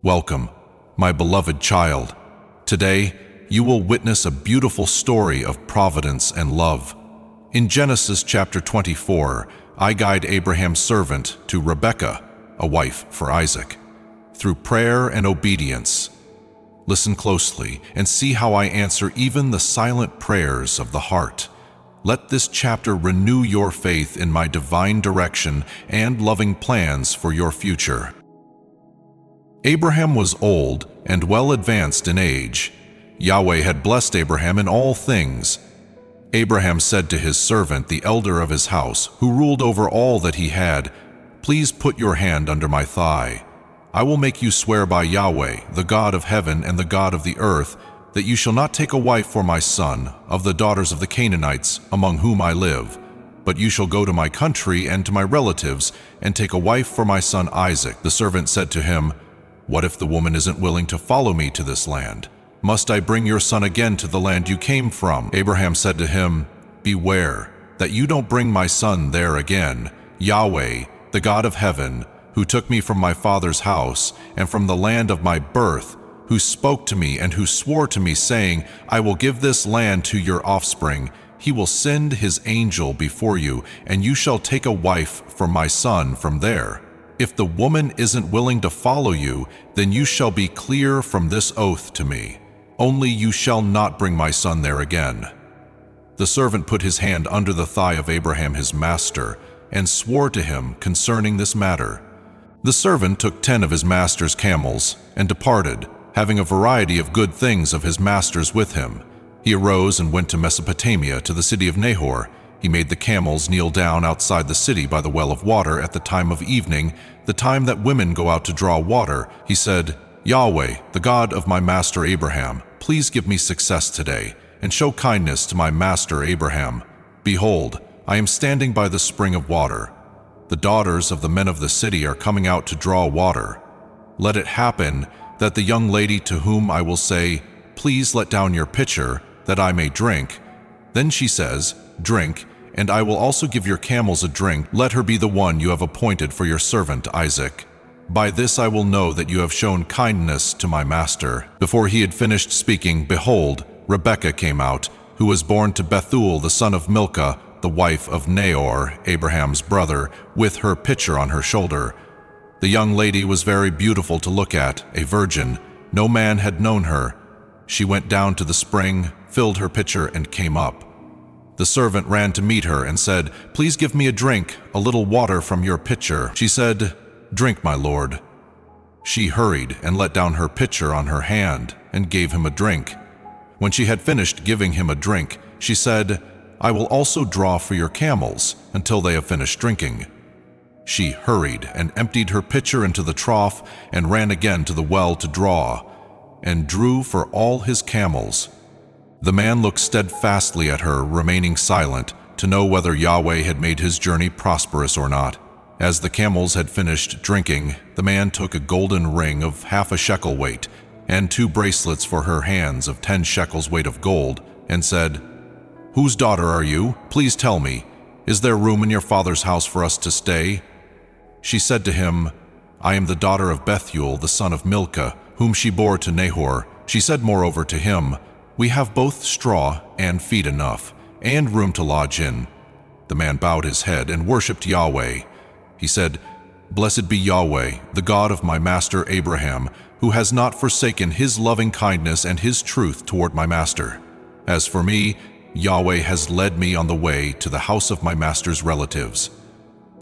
Welcome, my beloved child. Today, you will witness a beautiful story of providence and love. In Genesis chapter 24, I guide Abraham's servant to Rebekah, a wife for Isaac, through prayer and obedience. Listen closely and see how I answer even the silent prayers of the heart. Let this chapter renew your faith in my divine direction and loving plans for your future. Abraham was old and well advanced in age. Yahweh had blessed Abraham in all things. Abraham said to his servant, the elder of his house, who ruled over all that he had, "Please put your hand under my thigh. I will make you swear by Yahweh, the God of heaven and the God of the earth, that you shall not take a wife for my son of the daughters of the Canaanites among whom I live, but you shall go to my country and to my relatives and take a wife for my son Isaac." The servant said to him, "What if the woman isn't willing to follow me to this land? Must I bring your son again to the land you came from?" Abraham said to him, "Beware that you don't bring my son there again. Yahweh, the God of heaven, who took me from my father's house and from the land of my birth, who spoke to me and who swore to me, saying, 'I will give this land to your offspring,' he will send his angel before you, and you shall take a wife for my son from there. If the woman isn't willing to follow you, then you shall be clear from this oath to me. Only you shall not bring my son there again." The servant put his hand under the thigh of Abraham his master and swore to him concerning this matter. The servant took 10 of his master's camels and departed, having a variety of good things of his master's with him. He arose and went to Mesopotamia, to the city of Nahor. He made the camels kneel down outside the city by the well of water at the time of evening, the time that women go out to draw water. He said, "Yahweh, the God of my master Abraham, please give me success today, and show kindness to my master Abraham. Behold, I am standing by the spring of water. The daughters of the men of the city are coming out to draw water. Let it happen that the young lady to whom I will say, 'Please let down your pitcher, that I may drink,' then she says, 'Drink, and I will also give your camels a drink,' let her be the one you have appointed for your servant Isaac. By this I will know that you have shown kindness to my master." Before he had finished speaking, behold, Rebekah came out, who was born to Bethuel the son of Milcah, the wife of Nahor, Abraham's brother, with her pitcher on her shoulder. The young lady was very beautiful to look at, a virgin. No man had known her. She went down to the spring, filled her pitcher, and came up. The servant ran to meet her and said, "Please give me a drink, a little water from your pitcher." She said, "Drink, my lord." She hurried and let down her pitcher on her hand and gave him a drink. When she had finished giving him a drink, she said, "I will also draw for your camels until they have finished drinking." She hurried and emptied her pitcher into the trough and ran again to the well to draw, and drew for all his camels. The man looked steadfastly at her, remaining silent, to know whether Yahweh had made his journey prosperous or not. As the camels had finished drinking, the man took a golden ring of 1/2 shekel weight, and 2 bracelets for her hands of 10 shekels weight of gold, and said, "Whose daughter are you? Please tell me. Is there room in your father's house for us to stay?" She said to him, "I am the daughter of Bethuel, the son of Milcah, whom she bore to Nahor." She said moreover to him, "We have both straw and feed enough, and room to lodge in." The man bowed his head and worshipped Yahweh. He said, "Blessed be Yahweh, the God of my master Abraham, who has not forsaken his loving kindness and his truth toward my master. As for me, Yahweh has led me on the way to the house of my master's relatives."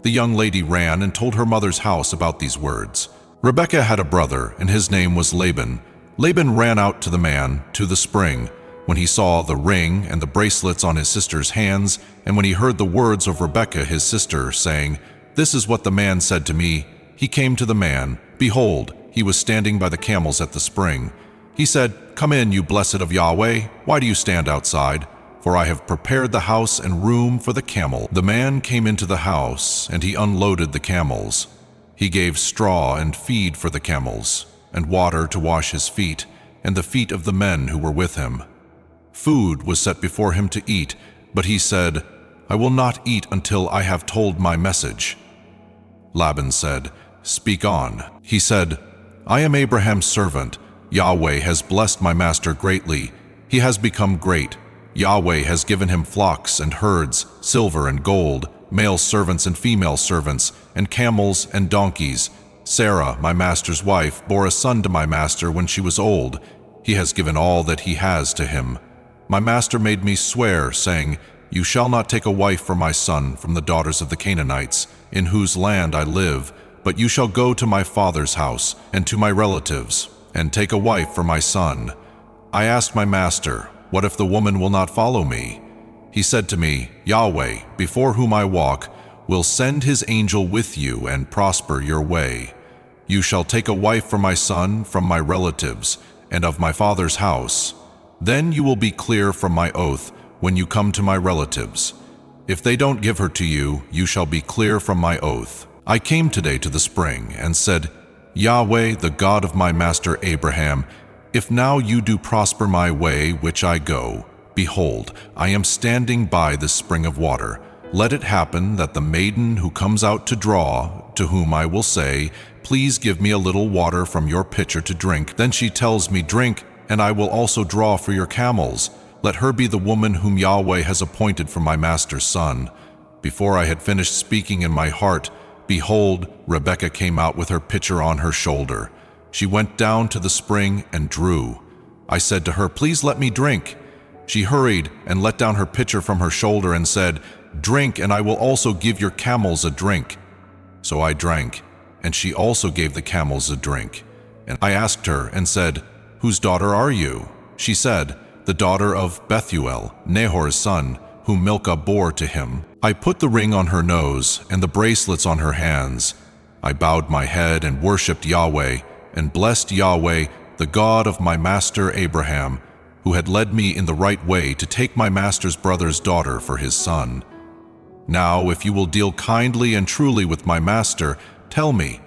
The young lady ran and told her mother's house about these words. Rebekah had a brother, and his name was Laban. Laban ran out to the man, to the spring, when he saw the ring and the bracelets on his sister's hands, and when he heard the words of Rebekah his sister, saying, "This is what the man said to me," he came to the man. Behold, he was standing by the camels at the spring. He said, "Come in, you blessed of Yahweh. Why do you stand outside? For I have prepared the house and room for the camel." The man came into the house, and he unloaded the camels. He gave straw and feed for the camels, and water to wash his feet, and the feet of the men who were with him. Food was set before him to eat, but he said, "I will not eat until I have told my message." Laban said, "Speak on." He said, I am Abraham's servant. Yahweh has blessed my master greatly. He has become great. Yahweh has given him flocks and herds, silver and gold, male servants and female servants, and camels and donkeys. Sarah, my master's wife, bore a son to my master when she was old. He has given all that he has to him. My master made me swear, saying, You shall not take a wife for my son from the daughters of the Canaanites, in whose land I live, but you shall go to my father's house and to my relatives, and take a wife for my son. I asked my master, What if the woman will not follow me? He said to me, Yahweh, before whom I walk, will send his angel with you and prosper your way. You shall take a wife for my son from my relatives and of my father's house. Then you will be clear from my oath when you come to my relatives. If they don't give her to you, you shall be clear from my oath. I came today to the spring and said, Yahweh, the God of my master Abraham, if now you do prosper my way which I go, behold, I am standing by this spring of water. Let it happen that the maiden who comes out to draw, to whom I will say, Please give me a little water from your pitcher to drink. Then she tells me, Drink, and I will also draw for your camels. Let her be the woman whom Yahweh has appointed for my master's son. Before I had finished speaking in my heart, behold, Rebekah came out with her pitcher on her shoulder. She went down to the spring and drew. I said to her, Please let me drink. She hurried and let down her pitcher from her shoulder and said, Drink, and I will also give your camels a drink. So I drank, and she also gave the camels a drink. And I asked her and said, Whose daughter are you? She said, The daughter of Bethuel, Nahor's son, whom Milcah bore to him. I put the ring on her nose and the bracelets on her hands. I bowed my head and worshipped Yahweh, and blessed Yahweh, the God of my master Abraham, who had led me in the right way to take my master's brother's daughter for his son. Now, if you will deal kindly and truly with my master, tell me.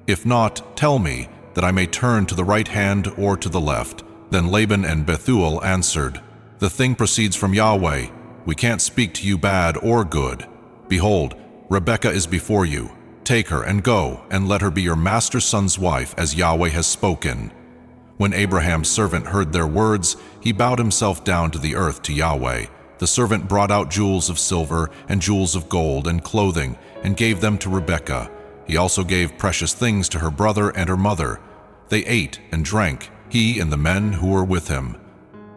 If not, tell me, that I may turn to the right hand or to the left. Then Laban and Bethuel answered, The thing proceeds from Yahweh. We can't speak to you bad or good. Behold, Rebekah is before you. Take her and go, and let her be your master's son's wife, as Yahweh has spoken. When Abraham's servant heard their words, he bowed himself down to the earth to Yahweh. The servant brought out jewels of silver and jewels of gold and clothing, and gave them to Rebekah. He also gave precious things to her brother and her mother. They ate and drank, he and the men who were with him,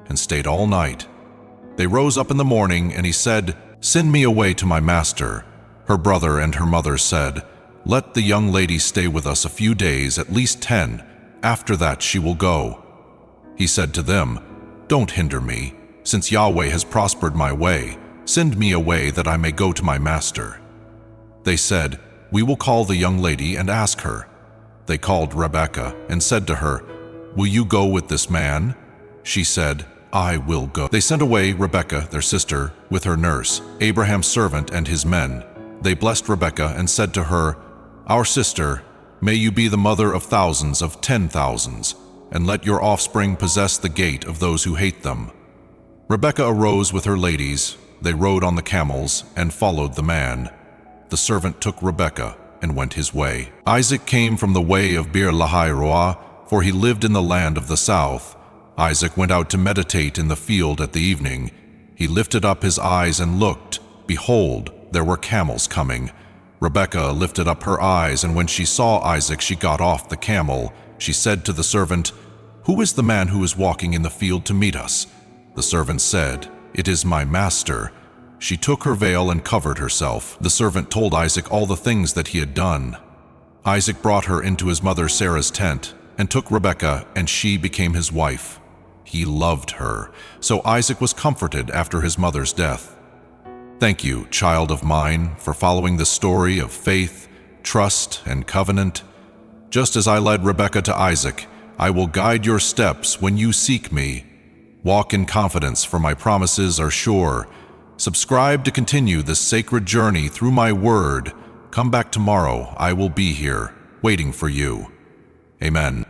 and stayed all night. They rose up in the morning, and he said, Send me away to my master. Her brother and her mother said, Let the young lady stay with us a few days, at least 10. After that she will go. He said to them, Don't hinder me, since Yahweh has prospered my way. Send me away that I may go to my master. They said, We will call the young lady and ask her. They called Rebekah and said to her, Will you go with this man? She said, I will go. They sent away Rebekah, their sister, with her nurse, Abraham's servant and his men. They blessed Rebekah and said to her, Our sister, may you be the mother of thousands of 10,000s, and let your offspring possess the gate of those who hate them. Rebekah arose with her ladies. They rode on the camels and followed the man. The servant took Rebekah and went his way. Isaac came from the way of Beer-lahai-roah, for he lived in the land of the south. Isaac went out to meditate in the field at the evening. He lifted up his eyes and looked. Behold, there were camels coming. Rebekah lifted up her eyes, and when she saw Isaac, she got off the camel. She said to the servant, Who is the man who is walking in the field to meet us? The servant said, It is my master. She took her veil and covered herself. The servant told Isaac all the things that he had done. Isaac brought her into his mother Sarah's tent, and took Rebekah, and she became his wife. He loved her, so Isaac was comforted after his mother's death. Thank you, child of mine, for following the story of faith, trust, and covenant. Just as I led Rebekah to Isaac, I will guide your steps when you seek me. Walk in confidence, for my promises are sure. Subscribe to continue this sacred journey through my word. Come back tomorrow. I will be here, waiting for you. Amen.